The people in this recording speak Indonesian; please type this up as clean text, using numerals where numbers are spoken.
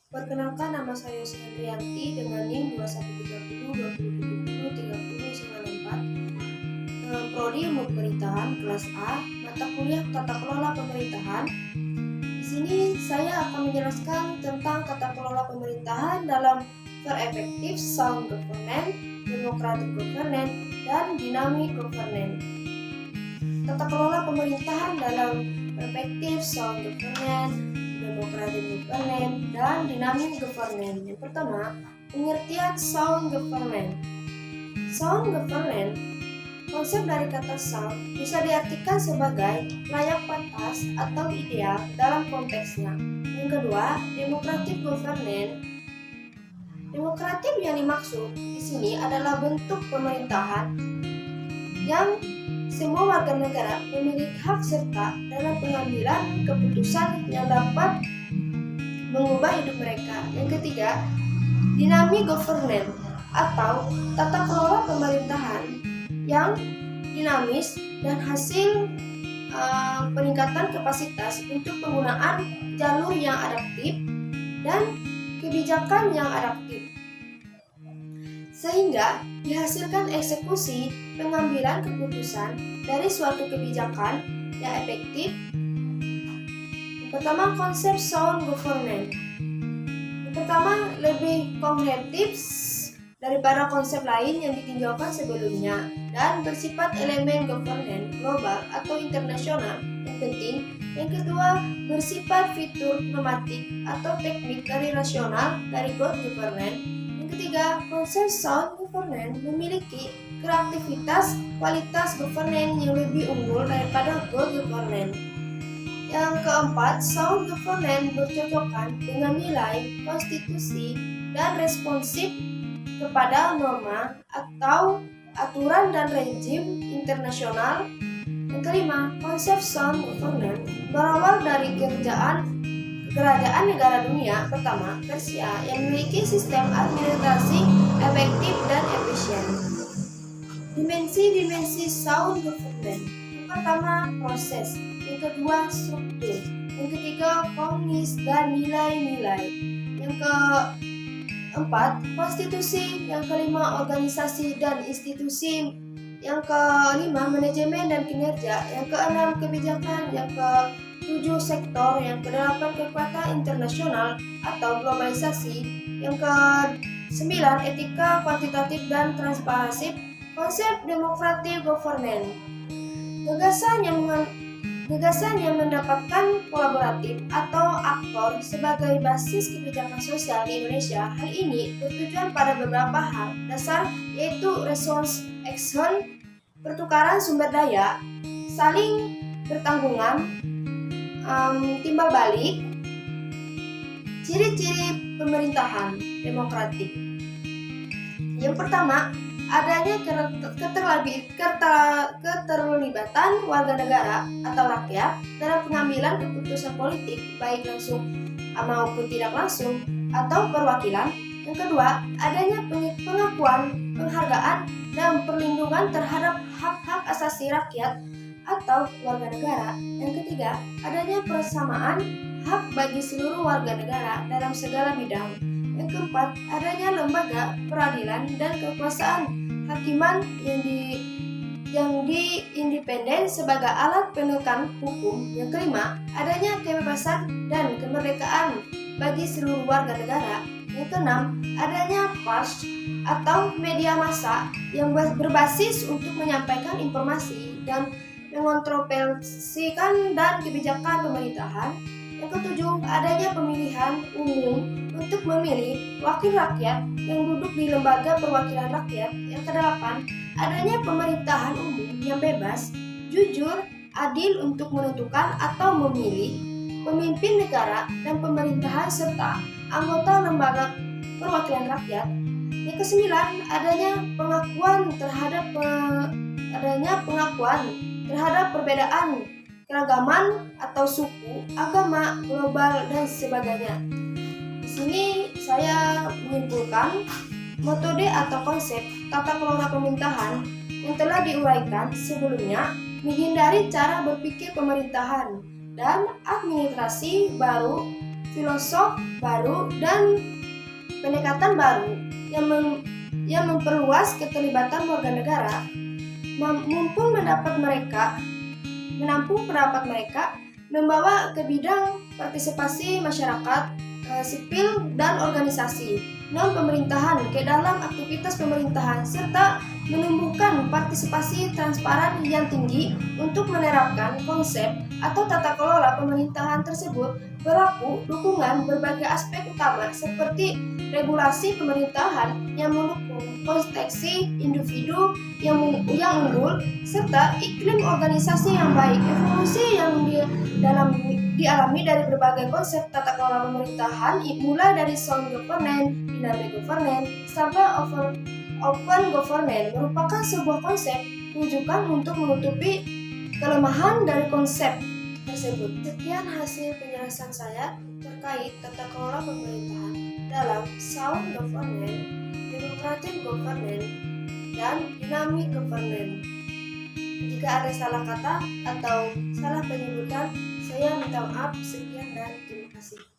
Perkenalkan, nama saya Hendrianti dengan NIM 2130 2070 3094. Prodi Ilmu Pemerintahan kelas A, mata kuliah Tata Kelola Pemerintahan. Di sini saya akan menjelaskan tentang tata kelola pemerintahan dalam Effective Sound Governance, Democratic Governance, dan Dynamic Governance. Tata kelola pemerintahan dalam Effective Sound Governance, Democratic Governance, dan Dynamic Governance. Yang pertama, pengertian Sound Governance. Sound Governance, konsep dari kata sound bisa diartikan sebagai layak pantas atau ideal dalam konteksnya. Yang kedua, Democratic Governance. Demokratif yang dimaksud di sini adalah bentuk pemerintahan yang semua warga negara memiliki hak serta dalam pengambilan keputusan yang dapat mengubah hidup mereka. Yang ketiga, Dynamic Governance atau tata kelola pemerintahan yang dinamis dan hasil peningkatan kapasitas untuk penggunaan jalur yang adaptif dan kebijakan yang adaptif, sehingga dihasilkan eksekusi pengambilan keputusan dari suatu kebijakan yang efektif. Yang pertama, konsep sound governance. Yang pertama lebih komprehensif daripada konsep lain yang ditinjaukan sebelumnya dan bersifat elemen governance global atau internasional yang penting. Yang kedua, bersifat fitur normatif atau teknik dari rasional dari good governance. Yang ketiga, konsep sound governance memiliki kreativitas kualitas governance yang lebih unggul daripada good governance. Yang keempat, sound governance bercocokan dengan nilai konstitusi dan responsif kepada norma atau aturan dan rezim internasional. Yang kelima, konsep sound governance berawal dari kerajaan negara dunia pertama Persia yang memiliki sistem administrasi efektif dan efisien. Dimensi sound governance. Yang pertama, proses. Yang kedua, struktur. Yang ketiga, kognitif dan nilai-nilai. Yang keempat, konstitusi. Yang kelima, organisasi dan institusi. Yang kelima, manajemen dan kinerja. Yang keenam, kebijakan. Yang ketujuh, sektor. Yang kedelapan, kekuatan internasional atau globalisasi. Yang kesembilan, etika kuantitatif dan transparansi. Konsep democratic governance. Gagasan yang mendapatkan kolaboratif atau aktor sebagai basis kebijakan sosial di Indonesia. Hal ini bertujuan pada beberapa hal dasar, yaitu response action, pertukaran sumber daya, saling bertanggungan, timbal balik, ciri-ciri pemerintahan demokratik. Yang pertama, adanya keterlibatan warga negara atau rakyat dalam pengambilan keputusan politik, baik langsung maupun tidak langsung, atau perwakilan. Yang kedua, adanya pengakuan, penghargaan, dan perlindungan terhadap hak-hak asasi rakyat atau warga negara. Yang ketiga, adanya persamaan hak bagi seluruh warga negara dalam segala bidang. Yang keempat, adanya lembaga peradilan dan kekuasaan hakiman yang independen sebagai alat penekan hukum. Yang kelima, adanya kebebasan dan kemerdekaan bagi seluruh warga negara. Yang keenam, adanya pers atau media massa yang berbasis untuk menyampaikan informasi dan mengontrolikan dan kebijakan pemerintahan. Yang ketujuh, adanya pemilihan umum untuk memilih wakil rakyat yang duduk di lembaga perwakilan rakyat. Yang kedelapan, adanya pemerintahan umum yang bebas, jujur, adil untuk menentukan atau memilih pemimpin negara dan pemerintahan serta anggota lembaga perwakilan rakyat. Yang kesembilan, adanya pengakuan terhadap perbedaan keragaman atau suku, agama, global, dan sebagainya. Di sini saya menyimpulkan metode atau konsep tata kelola pemerintahan yang telah diuraikan sebelumnya menghindari cara berpikir pemerintahan dan administrasi baru filosof baru dan pendekatan baru yang memperluas keterlibatan warga negara, menampung pendapat mereka, membawa ke bidang partisipasi masyarakat, sipil dan organisasi non-pemerintahan ke dalam aktivitas pemerintahan, serta menumbuhkan partisipasi transparan yang tinggi untuk menerapkan konsep atau tata kelola pemerintahan tersebut. Berlaku dukungan berbagai aspek utama seperti regulasi pemerintahan yang mendukung konteksi individu yang unggul, serta iklim organisasi yang baik. Evolusi yang dialami dari berbagai konsep tata kelola pemerintahan, mulai dari sound governance, dynamic governance, sampai open governance, merupakan sebuah konsep rujukan untuk menutupi kelemahan dari konsep tersebut. Sekian hasil penjelasan saya terkait tata kelola pemerintahan dalam sound governance, democratic governance, dan dynamic governance. Jika ada salah kata atau salah penyebutan, saya minta maaf. Sekian dan terima kasih.